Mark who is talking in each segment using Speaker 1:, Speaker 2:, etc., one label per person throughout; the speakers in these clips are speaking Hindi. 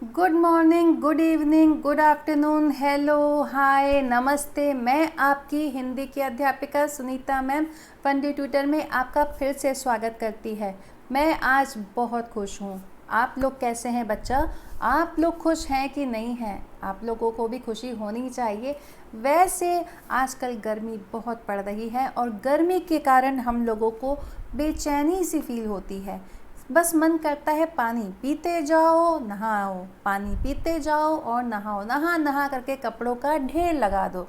Speaker 1: Good morning, good evening, good afternoon, hello, hi, नमस्ते। मैं आपकी हिंदी की अध्यापिका सुनीता मैम फंडी ट्यूटर में आपका फिर से स्वागत करती है। मैं आज बहुत खुश हूँ। आप लोग कैसे हैं बच्चा? आप लोग खुश हैं कि नहीं हैं? आप लोगों को भी खुशी होनी चाहिए। वैसे आजकल गर्मी बहुत पड़ रही है और गर्मी के कारण हम लोगों को बेचैनी सी फील होती है। बस मन करता है पानी पीते जाओ, नहाओ, पानी पीते जाओ और नहाओ, नहा नहा करके कपड़ों का ढेर लगा दो।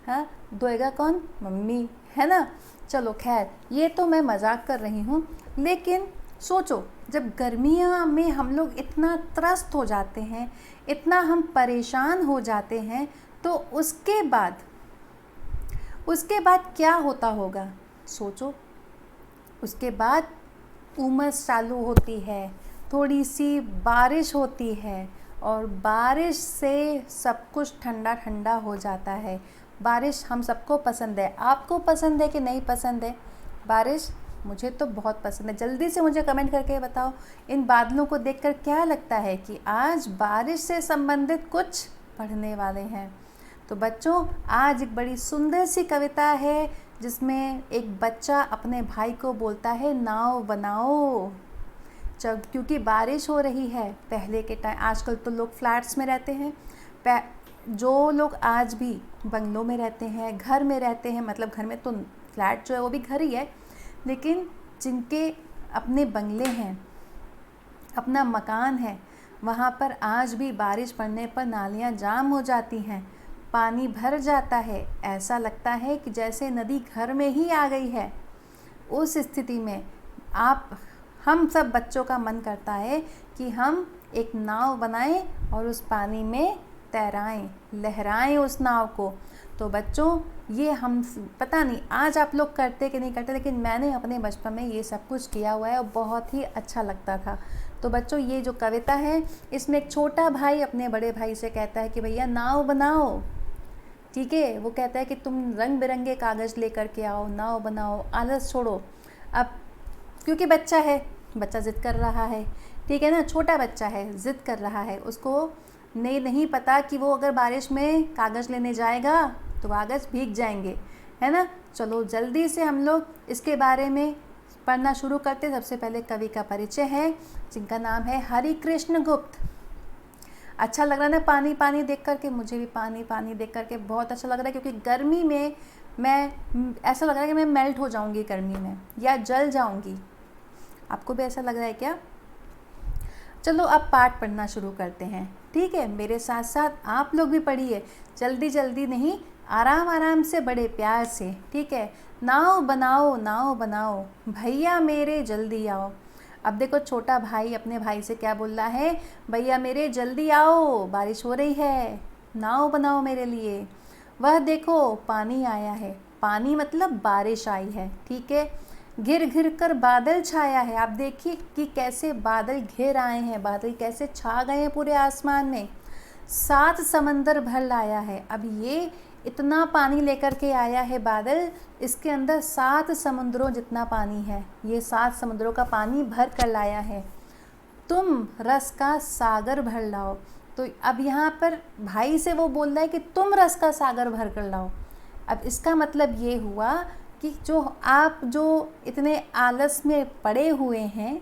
Speaker 1: हाँ, धोएगा कौन? मम्मी, है ना। चलो खैर, ये तो मैं मजाक कर रही हूँ, लेकिन सोचो जब गर्मियाँ में हम लोग इतना त्रस्त हो जाते हैं, इतना हम परेशान हो जाते हैं, तो उसके बाद क्या होता होगा? सोचो। उसके बाद उमस चालू होती है, थोड़ी सी बारिश होती है और बारिश से सब कुछ ठंडा ठंडा हो जाता है। बारिश हम सबको पसंद है। आपको पसंद है कि नहीं पसंद है बारिश? मुझे तो बहुत पसंद है। जल्दी से मुझे कमेंट करके बताओ, इन बादलों को देखकर क्या लगता है कि आज बारिश से संबंधित कुछ पढ़ने वाले हैं। तो बच्चों, आज एक बड़ी सुंदर सी कविता है जिसमें एक बच्चा अपने भाई को बोलता है नाव बनाओ। जब क्योंकि बारिश हो रही है, पहले के टाइम, आजकल तो लोग फ्लैट्स में रहते हैं, जो लोग आज भी बंगलों में रहते हैं, घर में रहते हैं, मतलब घर में तो फ्लैट जो है वो भी घर ही है, लेकिन जिनके अपने बंगले हैं, अपना मकान है, वहाँ पर आज भी बारिश पड़ने पर नालियाँ जाम हो जाती हैं, पानी भर जाता है। ऐसा लगता है कि जैसे नदी घर में ही आ गई है। उस स्थिति में हम सब बच्चों का मन करता है कि हम एक नाव बनाएं और उस पानी में तैराएं, लहराएं उस नाव को। तो बच्चों, ये हम पता नहीं आज आप लोग करते कि नहीं करते, लेकिन मैंने अपने बचपन में ये सब कुछ किया हुआ है और बहुत ही अच्छा लगता था। तो बच्चों, ये जो कविता है, इसमें एक छोटा भाई अपने बड़े भाई से कहता है कि भैया नाव बनाओ। ठीक है, वो कहता है कि तुम रंग बिरंगे कागज़ लेकर के आओ, नाव बनाओ, आलस छोड़ो। अब क्योंकि बच्चा है, बच्चा ज़िद कर रहा है, ठीक है ना, छोटा बच्चा है, ज़िद कर रहा है, उसको नहीं पता कि वो अगर बारिश में कागज़ लेने जाएगा तो कागज़ भीग जाएंगे, है ना। चलो जल्दी से हम लोग इसके बारे में पढ़ना शुरू करते। सबसे पहले कवि का परिचय है, जिनका नाम है हरिकृष्ण गुप्त। अच्छा लग रहा है ना पानी पानी देख करके? मुझे भी पानी पानी देख करके बहुत अच्छा लग रहा है, क्योंकि गर्मी में मैं ऐसा लग रहा है कि मैं मेल्ट हो जाऊंगी गर्मी में, या जल जाऊंगी। आपको भी ऐसा लग रहा है क्या? चलो अब पाठ पढ़ना शुरू करते हैं, ठीक है। मेरे साथ साथ आप लोग भी पढ़िए, जल्दी जल्दी नहीं, आराम आराम से, बड़े प्यार से, ठीक है। नाव बनाओ, नाव बनाओ, भैया मेरे जल्दी आओ। अब देखो, छोटा भाई अपने भाई से क्या बोल रहा है? भैया मेरे जल्दी आओ, बारिश हो रही है, नाव बनाओ मेरे लिए। वह देखो पानी आया है, पानी मतलब बारिश आई है, ठीक है। घिर घिर कर बादल छाया है। आप देखिए कि कैसे बादल घिर आए हैं, बादल कैसे छा गए हैं पूरे आसमान में। 7 समंदर भर लाया है। अब ये इतना पानी लेकर के आया है बादल, इसके अंदर 7 समुद्रों जितना पानी है। ये 7 समुद्रों का पानी भर कर लाया है। तुम रस का सागर भर लाओ। तो अब यहाँ पर भाई से वो बोल रहा है कि तुम रस का सागर भर कर लाओ। अब इसका मतलब ये हुआ कि जो इतने आलस में पड़े हुए हैं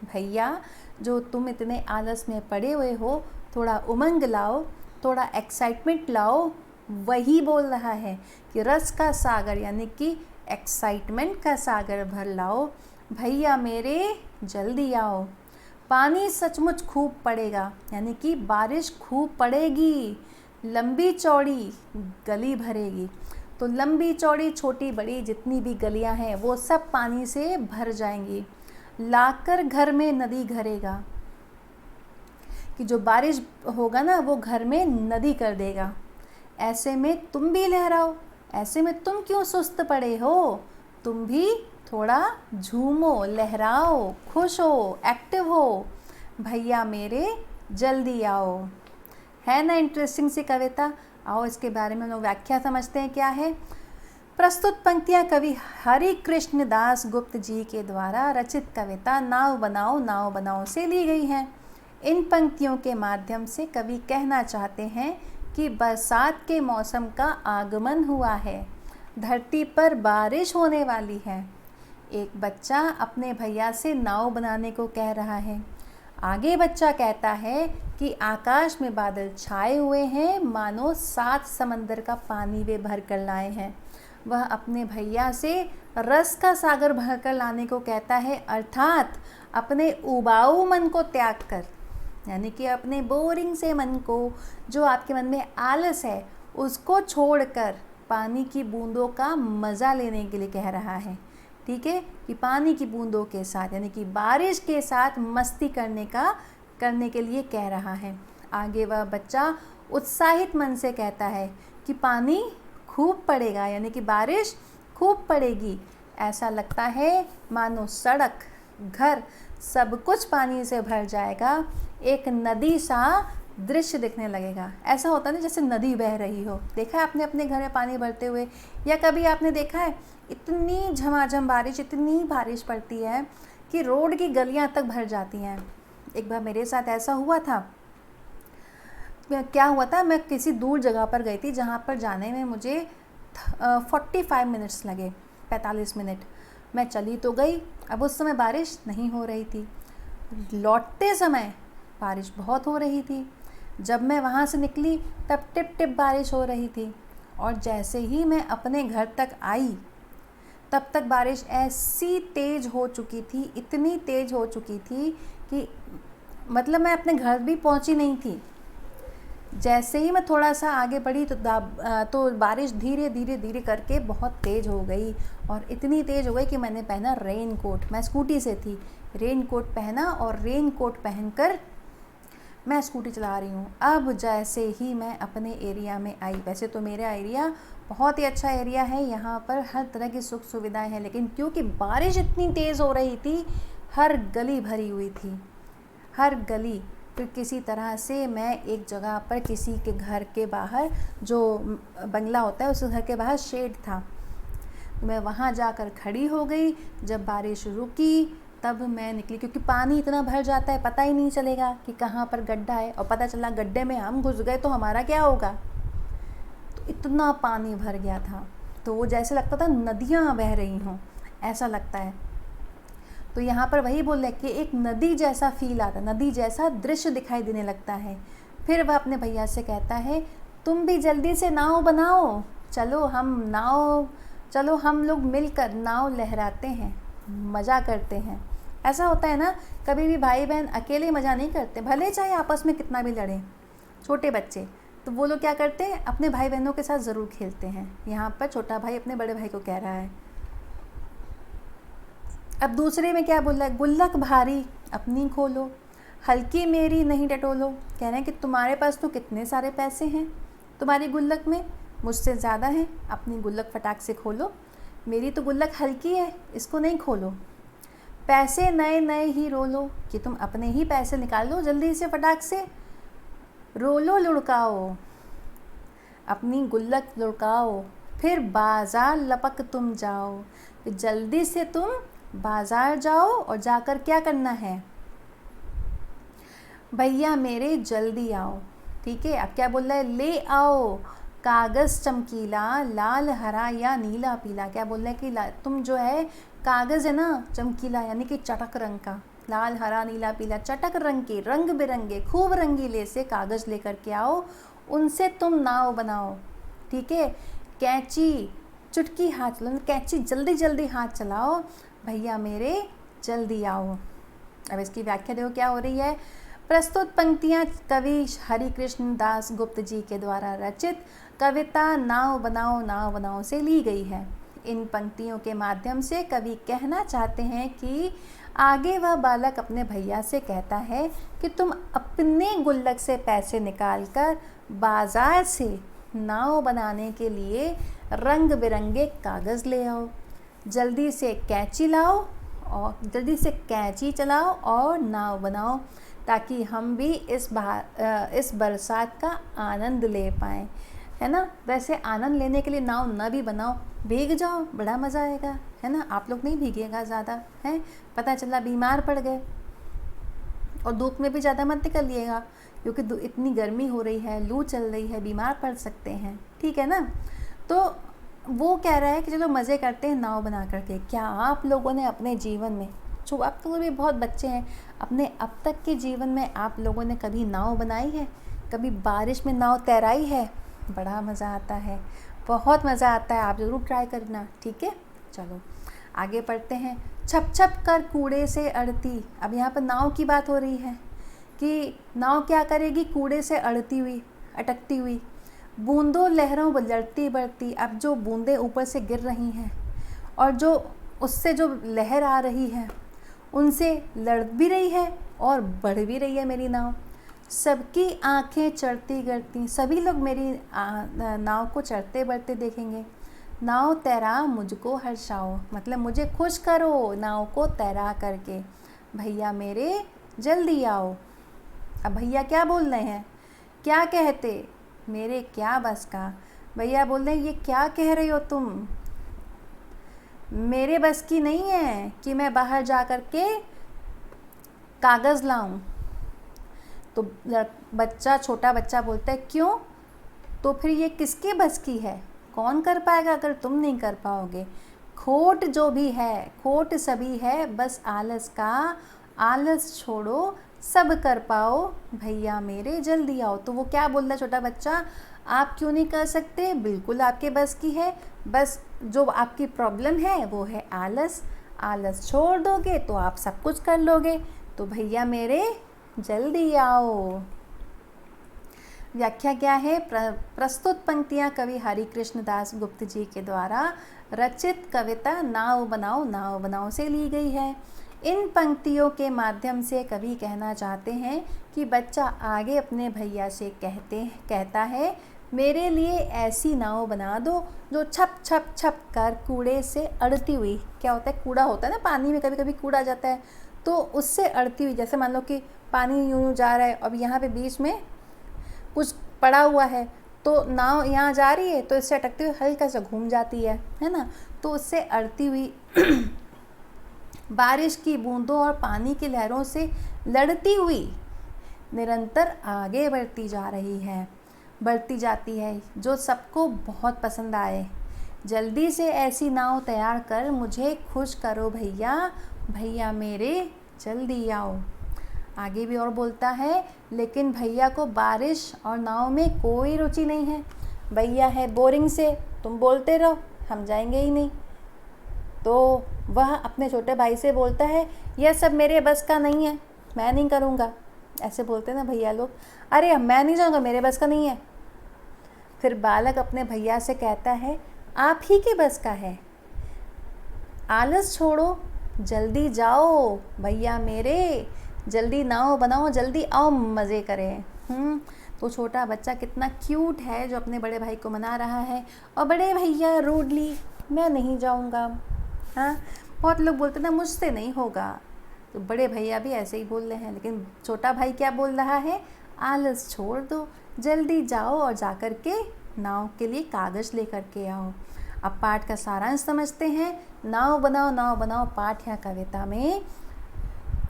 Speaker 1: भैया, जो तुम इतने आलस में पड़े हुए हो, थोड़ा उमंग लाओ, थोड़ा एक्साइटमेंट लाओ। वही बोल रहा है कि रस का सागर यानी कि एक्साइटमेंट का सागर भर लाओ, भैया मेरे जल्दी आओ। पानी सचमुच खूब पड़ेगा, यानी कि बारिश खूब पड़ेगी, लंबी चौड़ी गली भरेगी। तो लंबी चौड़ी छोटी बड़ी जितनी भी गलियां हैं वो सब पानी से भर जाएंगी। लाकर घर में नदी घरेगा, कि जो बारिश होगा ना वो घर में नदी कर देगा। ऐसे में तुम भी लहराओ, ऐसे में तुम क्यों सुस्त पड़े हो? तुम भी थोड़ा झूमो, लहराओ, खुश हो, एक्टिव हो, भैया मेरे जल्दी आओ। है ना इंटरेस्टिंग सी कविता? आओ इसके बारे में हम लोग व्याख्या समझते हैं क्या है। प्रस्तुत पंक्तियाँ कवि हरिकृष्ण दास गुप्त जी के द्वारा रचित कविता नाव बनाओ से ली गई हैं। इन पंक्तियों के माध्यम से कवि कहना चाहते हैं कि बरसात के मौसम का आगमन हुआ है, धरती पर बारिश होने वाली है। एक बच्चा अपने भैया से नाव बनाने को कह रहा है। आगे बच्चा कहता है कि आकाश में बादल छाए हुए हैं, मानो 7 समंदर का पानी वे भर कर लाए हैं। वह अपने भैया से रस का सागर भर कर लाने को कहता है, अर्थात अपने उबाऊ मन को त्याग कर, यानी कि अपने बोरिंग से मन को, जो आपके मन में आलस है, उसको छोड़कर पानी की बूंदों का मज़ा लेने के लिए कह रहा है। ठीक है, कि पानी की बूंदों के साथ, यानी कि बारिश के साथ मस्ती करने के लिए कह रहा है। आगे वह बच्चा उत्साहित मन से कहता है कि पानी खूब पड़ेगा, यानी कि बारिश खूब पड़ेगी। ऐसा लगता है मानो सड़क, घर, सब कुछ पानी से भर जाएगा। एक नदी सा दृश्य दिखने लगेगा। ऐसा होता है ना, जैसे नदी बह रही हो। देखा है आपने अपने घर में पानी भरते हुए, या कभी आपने देखा है इतनी झमाझम बारिश, इतनी बारिश पड़ती है कि रोड की गलियां तक भर जाती हैं। एक बार मेरे साथ ऐसा हुआ था। क्या हुआ था, मैं किसी दूर जगह पर गई थी जहाँ पर जाने में मुझे 45 मिनट्स लगे, 45 मिनट। मैं चली तो गई, अब उस समय बारिश नहीं हो रही थी। लौटते समय बारिश बहुत हो रही थी। जब मैं वहाँ से निकली तब टिप टिप बारिश हो रही थी, और जैसे ही मैं अपने घर तक आई तब तक बारिश ऐसी तेज़ हो चुकी थी, इतनी तेज़ हो चुकी थी कि मतलब मैं अपने घर भी पहुँची नहीं थी। जैसे ही मैं थोड़ा सा आगे बढ़ी तो बारिश धीरे धीरे धीरे करके बहुत तेज़ हो गई, और इतनी तेज़ हो गई कि मैंने पहना रेन कोट। मैं स्कूटी से थी, रेन कोट पहना और रेन कोट पहनकर मैं स्कूटी चला रही हूँ। अब जैसे ही मैं अपने एरिया में आई, वैसे तो मेरा एरिया बहुत ही अच्छा एरिया है, यहाँ पर हर तरह की सुख सुविधाएं हैं, लेकिन क्योंकि बारिश इतनी तेज़ हो रही थी, हर गली भरी हुई थी, हर गली। फिर किसी तरह से मैं एक जगह पर, किसी के घर के बाहर, जो बंगला होता है उस घर के बाहर शेड था, मैं वहाँ जाकर खड़ी हो गई। जब बारिश रुकी तब मैं निकली, क्योंकि पानी इतना भर जाता है पता ही नहीं चलेगा कि कहाँ पर गड्ढा है, और पता चला गड्ढे में हम घुस गए तो हमारा क्या होगा। तो इतना पानी भर गया था, तो वो जैसे लगता था नदियाँ बह रही हों, ऐसा लगता है। तो यहाँ पर वही बोल रहे कि एक नदी जैसा फील आता, नदी जैसा दृश्य दिखाई देने लगता है। फिर वह अपने भैया से कहता है, तुम भी जल्दी से नाव बनाओ, चलो हम लोग मिलकर नाव लहराते हैं, मज़ा करते हैं। ऐसा होता है ना, कभी भी भाई बहन अकेले मज़ा नहीं करते, भले चाहे आपस में कितना भी लड़ें। छोटे बच्चे तो वो लोग क्या करते हैं, अपने भाई बहनों के साथ ज़रूर खेलते हैं। यहाँ पर छोटा भाई अपने बड़े भाई को कह रहा है। अब दूसरे में क्या बोल रहा है, गुल्लक भारी अपनी खोलो, हल्की मेरी नहीं टटोलो। कह रहे हैं कि तुम्हारे पास तो कितने सारे पैसे हैं तुम्हारी गुल्लक में, मुझसे ज़्यादा है, अपनी गुल्लक फटाक से खोलो। मेरी तो गुल्लक हल्की है, इसको नहीं खोलो। पैसे नए नए ही रोलो, कि तुम अपने ही पैसे निकाल लो जल्दी से, फटाक से रोलो लुढ़काओ, अपनी गुल्लक लुढ़काओ, फिर बाज़ार लपक तुम जाओ। फिर जल्दी से तुम बाज़ार जाओ, और जाकर क्या करना है, भैया मेरे जल्दी आओ। ठीक है, अब क्या बोल रहा है, ले आओ कागज़ चमकीला, लाल हरा या नीला पीला। क्या बोल रहा है कि तुम जो है कागज़ है ना चमकीला, यानी कि चटक रंग का, लाल हरा नीला पीला चटक रंग के, रंग बिरंगे खूब रंगीले से कागज़ लेकर के आओ, उनसे तुम नाव बनाओ। ठीक है, कैंची चुटकी हाथ चलाओ, कैंची जल्दी जल्दी हाथ चलाओ, भैया मेरे जल्दी आओ। अब इसकी व्याख्या देखो क्या हो रही है। प्रस्तुत पंक्तियाँ कवि हरिकृष्ण दास गुप्त जी के द्वारा रचित कविता नाव बनाओ से ली गई है। इन पंक्तियों के माध्यम से कवि कहना चाहते हैं कि आगे वह बालक अपने भैया से कहता है कि तुम अपने गुल्लक से पैसे निकालकर बाज़ार से नाव बनाने के लिए रंग बिरंगे कागज़ ले आओ, जल्दी से कैंची लाओ, और जल्दी से कैंची चलाओ और नाव बनाओ, ताकि हम भी इस बरसात का आनंद ले पाएँ, है ना। वैसे आनंद लेने के लिए नाव न भी बनाओ, भीग जाओ, बड़ा मज़ा आएगा, है ना। आप लोग नहीं भीगिएगा ज़्यादा, हैं, पता चला बीमार पड़ गए। और धूप में भी ज़्यादा मत निकलिएगा, क्योंकि इतनी गर्मी हो रही है, लू चल रही है, बीमार पड़ सकते हैं, ठीक है ना। तो वो कह रहा है कि चलो मज़े करते हैं नाव बना करके। क्या आप लोगों ने अपने जीवन में, जो आप लोग भी बहुत बच्चे हैं, अपने अब तक के जीवन में आप लोगों ने कभी नाव बनाई है? कभी बारिश में नाव तैराई है? बड़ा मज़ा आता है, बहुत मज़ा आता है, आप ज़रूर ट्राई करना, ठीक है। चलो आगे पढ़ते हैं। छप छप कर कूड़े से अड़ती, अब यहाँ पर नाव की बात हो रही है कि नाव क्या करेगी, कूड़े से अड़ती हुई, अटकती हुई, बूंदों लहरों लड़ती बढ़ती। अब जो बूंदें ऊपर से गिर रही हैं और जो उससे जो लहर आ रही है, उनसे लड़ भी रही है और बढ़ भी रही है मेरी नाव। सबकी आंखें चढ़ती गिरती, सभी लोग मेरी नाव को चढ़ते बढ़ते देखेंगे। नाव तैरा मुझको हर्षाओ, मतलब मुझे खुश करो नाव को तैरा करके। भैया मेरे जल्दी आओ। अब भैया क्या बोल रहे हैं, क्या कहते, मेरे क्या बस का। भैया बोल रहे हैं ये क्या कह रही हो तुम, मेरे बस की नहीं है कि मैं बाहर जा कर के कागज़ लाऊं। तो बच्चा, छोटा बच्चा बोलता है क्यों, तो फिर ये किसके बस की है, कौन कर पाएगा अगर तुम नहीं कर पाओगे। खोट जो भी है, खोट सभी है, बस आलस का, आलस छोड़ो सब कर पाओ, भैया मेरे जल्दी आओ। तो वो क्या बोल रहा है छोटा बच्चा, आप क्यों नहीं कर सकते, बिल्कुल आपके बस की है, बस जो आपकी प्रॉब्लम है वो है आलस, आलस छोड़ दोगे तो आप सब कुछ कर लोगे, तो भैया मेरे जल्दी आओ। व्याख्या क्या है, प्रस्तुत पंक्तियाँ कवि हरिकृष्ण दास गुप्त जी के द्वारा रचित कविता नाव बनाओ से ली गई है। इन पंक्तियों के माध्यम से कवि कहना चाहते हैं कि बच्चा आगे अपने भैया से कहता है मेरे लिए ऐसी नाव बना दो जो छप छप छप कर कूड़े से अड़ती हुई, क्या होता है, कूड़ा होता है ना पानी में, कभी कभी कूड़ा जाता है, तो उससे अड़ती हुई, जैसे मान लो कि पानी यूं जा रहा है, अब यहाँ पे बीच में कुछ पड़ा हुआ है, तो नाव यहाँ जा रही है तो इससे अटकती हुई हल्का सा घूम जाती है ना, तो उससे अड़ती हुई बारिश की बूंदों और पानी की लहरों से लड़ती हुई निरंतर आगे बढ़ती जाती है, जो सबको बहुत पसंद आए। जल्दी से ऐसी नाव तैयार कर मुझे खुश करो भैया, भैया मेरे जल्दी आओ। आगे भी और बोलता है, लेकिन भैया को बारिश और नाव में कोई रुचि नहीं है। भैया है बोरिंग से, तुम बोलते रहो, हम जाएंगे ही नहीं। तो वह अपने छोटे भाई से बोलता है, यह सब मेरे बस का नहीं है, मैं नहीं करूँगा। ऐसे बोलते ना भैया लोग, अरे मैं नहीं जाऊँगा, मेरे बस का नहीं है। फिर बालक अपने भैया से कहता है, आप ही के बस का है, आलस छोड़ो, जल्दी जाओ भैया मेरे, जल्दी नाव बनाओ, जल्दी आओ, मज़े करें। तो छोटा बच्चा कितना क्यूट है जो अपने बड़े भाई को मना रहा है, और बड़े भैया रूडली, मैं नहीं जाऊँगा। हाँ, बहुत लोग बोलते ना मुझसे नहीं होगा, तो बड़े भैया भी ऐसे ही बोल रहे हैं, लेकिन छोटा भाई क्या बोल रहा है, आलस छोड़ दो, जल्दी जाओ और जाकर के नाव के लिए कागज़ लेकर के आओ। अब पाठ का सारांश समझते हैं। नाव बनाओ पाठ या कविता में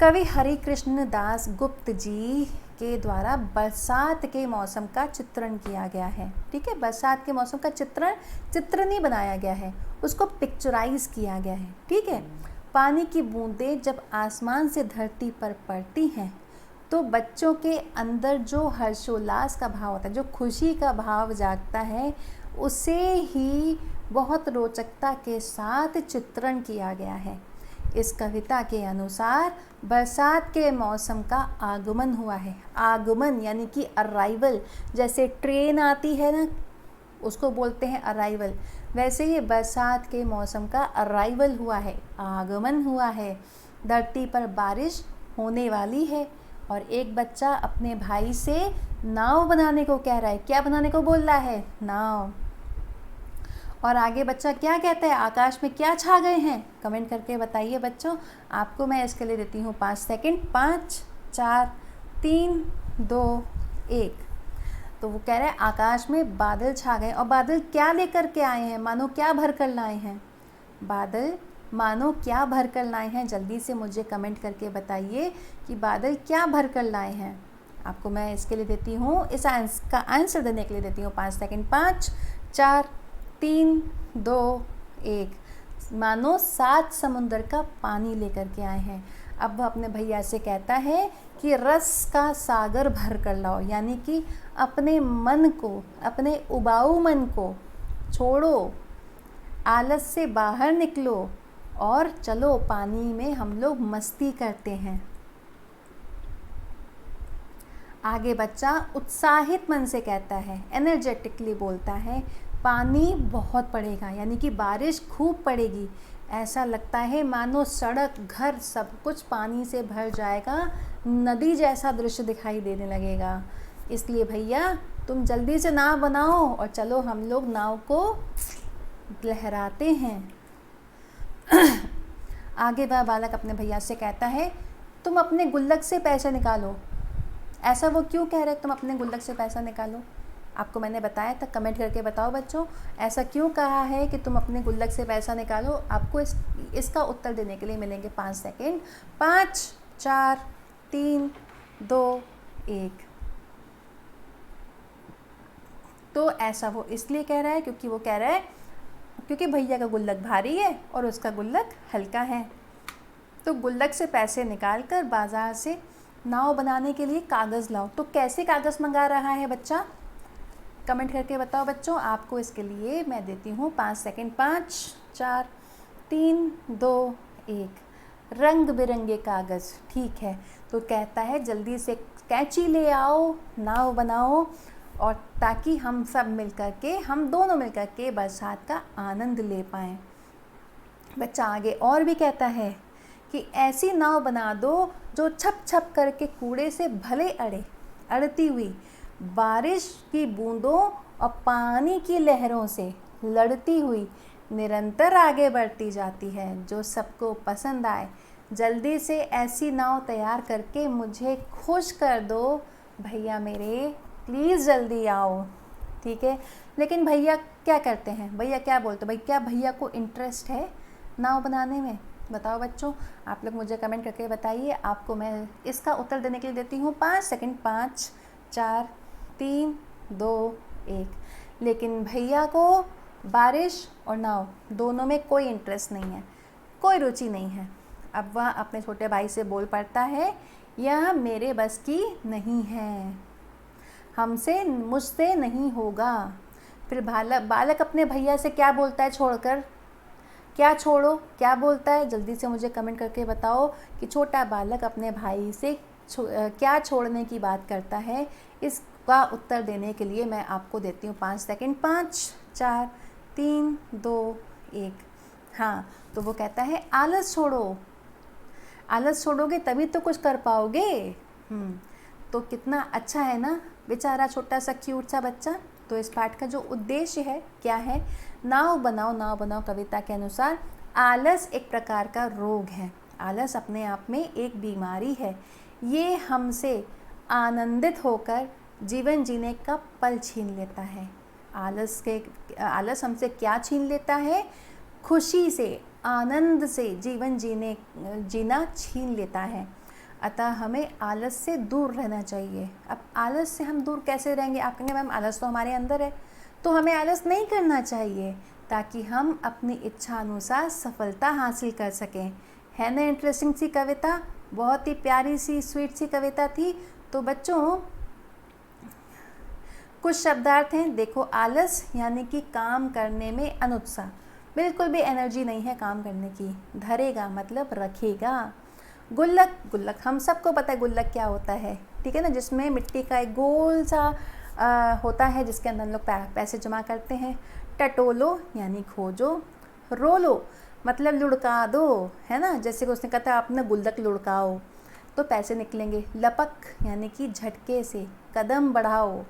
Speaker 1: कवि हरिकृष्ण दास गुप्त जी के द्वारा बरसात के मौसम का चित्रण किया गया है। ठीक है, बरसात के मौसम का चित्र नहीं बनाया गया है, उसको पिक्चराइज किया गया है। ठीक है, पानी की बूंदें जब आसमान से धरती पर पड़ती हैं तो बच्चों के अंदर जो हर्षोल्लास का भाव होता है, जो खुशी का भाव जागता है, उसे ही बहुत रोचकता के साथ चित्रण किया गया है। इस कविता के अनुसार बरसात के मौसम का आगमन हुआ है। आगमन यानी कि अराइवल, जैसे ट्रेन आती है ना, उसको बोलते हैं अराइवल, वैसे ही बरसात के मौसम का अराइवल हुआ है, आगमन हुआ है। धरती पर बारिश होने वाली है और एक बच्चा अपने भाई से नाव बनाने को कह रहा है। क्या बनाने को बोल रहा है? नाव। और आगे बच्चा क्या कहता है? आकाश में क्या छा गए हैं? कमेंट करके बताइए बच्चों। आपको मैं इसके लिए देती हूँ 5 सेकंड। 5 4 3 2 1। तो वो कह रहा है आकाश में बादल छा गए। और बादल क्या लेकर के आए हैं? मानो क्या भर कर लाए हैं? बादल मानो क्या भर कर लाए हैं, जल्दी से मुझे कमेंट करके बताइए कि बादल क्या भर कर लाए हैं। आपको मैं इसके लिए देती हूँ, इस का आंसर देने के लिए देती हूँ 5 सेकंड। 5 4 3 2 1। मानो 7 समुंदर का पानी लेकर के आए हैं। अब वह अपने भैया से कहता है कि रस का सागर भर कर लाओ, यानी कि अपने मन को, अपने उबाऊ मन को छोड़ो, आलस से बाहर निकलो और चलो पानी में हम लोग मस्ती करते हैं। आगे बच्चा उत्साहित मन से कहता है, एनर्जेटिकली बोलता है, पानी बहुत पड़ेगा, यानी कि बारिश खूब पड़ेगी। ऐसा लगता है मानो सड़क, घर, सब कुछ पानी से भर जाएगा, नदी जैसा दृश्य दिखाई देने लगेगा। इसलिए भैया तुम जल्दी से नाव बनाओ और चलो हम लोग नाव को लहराते हैं। आगे वह बालक अपने भैया से कहता है, तुम अपने गुल्लक से पैसे निकालो। ऐसा वो क्यों कह रहे तुम अपने गुल्लक से पैसा निकालो? आपको मैंने बताया था, कमेंट करके बताओ बच्चों, ऐसा क्यों कहा है कि तुम अपने गुल्लक से पैसा निकालो। आपको इसका उत्तर देने के लिए मिलेंगे 5 सेकंड। 5 4 3 2 1। तो ऐसा वो इसलिए कह रहा है क्योंकि वो कह रहा है क्योंकि भैया का गुल्लक भारी है और उसका गुल्लक हल्का है। तो गुल्लक से पैसे निकाल कर बाज़ार से नाव बनाने के लिए कागज़ लाओ। तो कैसे कागज़ मंगा रहा है बच्चा? कमेंट करके बताओ बच्चों। आपको इसके लिए मैं देती हूँ 5 सेकंड। 5 4 3 2 1। रंग बिरंगे कागज़, ठीक है। तो कहता है जल्दी से कैंची ले आओ, नाव बनाओ, और ताकि हम सब मिलकर के, हम दोनों मिलकर के बरसात का आनंद ले पाएँ। बच्चा आगे और भी कहता है कि ऐसी नाव बना दो जो छप छप करके कूड़े से भले अड़ती हुई, बारिश की बूंदों और पानी की लहरों से लड़ती हुई निरंतर आगे बढ़ती जाती है, जो सबको पसंद आए। जल्दी से ऐसी नाव तैयार करके मुझे खुश कर दो भैया मेरे, प्लीज़ जल्दी आओ, ठीक है। लेकिन भैया क्या करते हैं, भैया क्या बोलते हैं? भाई क्या भैया को इंटरेस्ट है नाव बनाने में? बताओ बच्चों, आप लोग मुझे कमेंट करके बताइए। आपको मैं इसका उत्तर देने के लिए देती हूँ 5 सेकंड। 5 4 3 2 1। लेकिन भैया को बारिश और नाव दोनों में कोई इंटरेस्ट नहीं है, कोई रुचि नहीं है। अब वह अपने छोटे भाई से बोल पड़ता है, यह मेरे बस की नहीं है, मुझसे नहीं होगा। फिर बालक अपने भैया से क्या बोलता है छोड़कर? क्या छोड़ो, क्या बोलता है? जल्दी से मुझे कमेंट करके बताओ कि छोटा बालक अपने भाई से क्या छोड़ने की बात करता है। इसका उत्तर देने के लिए मैं आपको देती हूँ 5 सेकंड। 5 4 3 2 1। हाँ, तो वो कहता है आलस छोड़ो। आलस छोड़ोगे तभी तो कुछ कर पाओगे। तो कितना अच्छा है ना बेचारा छोटा सा क्यूट सा बच्चा। तो इस पाठ का जो उद्देश्य है क्या है? नाव बनाओ कविता के अनुसार आलस एक प्रकार का रोग है। आलस अपने आप में एक बीमारी है। ये हमसे आनंदित होकर जीवन जीने का पल छीन लेता है। आलस हमसे क्या छीन लेता है? खुशी से, आनंद से जीवन जीना छीन लेता है। अतः हमें आलस से दूर रहना चाहिए। अब आलस से हम दूर कैसे रहेंगे? आप कहेंगे मैम आलस तो हमारे अंदर है, तो हमें आलस नहीं करना चाहिए ताकि हम अपनी इच्छा अनुसार सफलता हासिल कर सकें। है ना इंटरेस्टिंग सी कविता, बहुत ही प्यारी सी स्वीट सी कविता थी। तो बच्चों कुछ शब्दार्थ हैं, देखो आलस यानी कि काम करने में अनुत्साह, बिल्कुल भी एनर्जी नहीं है काम करने की। धरेगा मतलब रखेगा। गुल्लक हम सबको पता है गुल्लक क्या होता है, ठीक है ना, जिसमें मिट्टी का एक गोल सा होता है जिसके अंदर हम लोग पैसे जमा करते हैं। टटोलो यानी खोजो। रोलो मतलब लुढ़का दो, है ना, जैसे कि उसने कहा था अपना गुल्लक लुढ़काओ तो पैसे निकलेंगे। लपक यानी कि झटके से, कदम बढ़ाओ।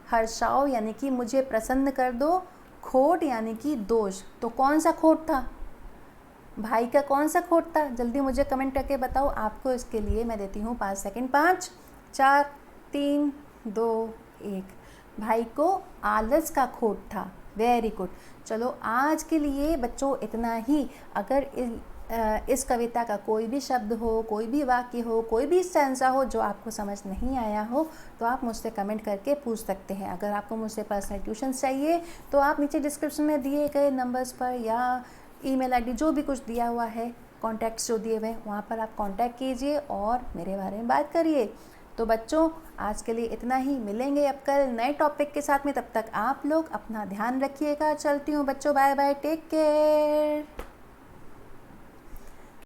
Speaker 1: हर्षाओ यानी कि मुझे प्रसन्न कर दो। खोट यानी कि दोष, तो कौन सा खोट था भाई का, कौन सा खोट था? जल्दी मुझे कमेंट करके बताओ। आपको इसके लिए मैं देती हूँ 5 सेकंड। 5 4 3 2 1। भाई को आलस का खोट था। Very good. चलो आज के लिए बच्चों इतना ही। अगर इस कविता का कोई भी शब्द हो, कोई भी वाक्य हो, कोई भी स्टैंजा हो जो आपको समझ नहीं आया हो, तो आप मुझसे कमेंट करके पूछ सकते हैं। अगर आपको मुझसे पर्सनल ट्यूशन चाहिए तो आप नीचे डिस्क्रिप्शन में दिए गए नंबर्स पर या ईमेल आईडी जो भी कुछ दिया हुआ है, कॉन्टैक्ट्स जो दिए हुए हैं, वहाँ पर आप कॉन्टैक्ट कीजिए और मेरे बारे में बात करिए। तो बच्चों आज के लिए इतना ही। मिलेंगे अब कल नए टॉपिक के साथ में। तब तक आप लोग अपना ध्यान रखिएगा। चलती हूँ बच्चों, बाय बाय, टेक केयर।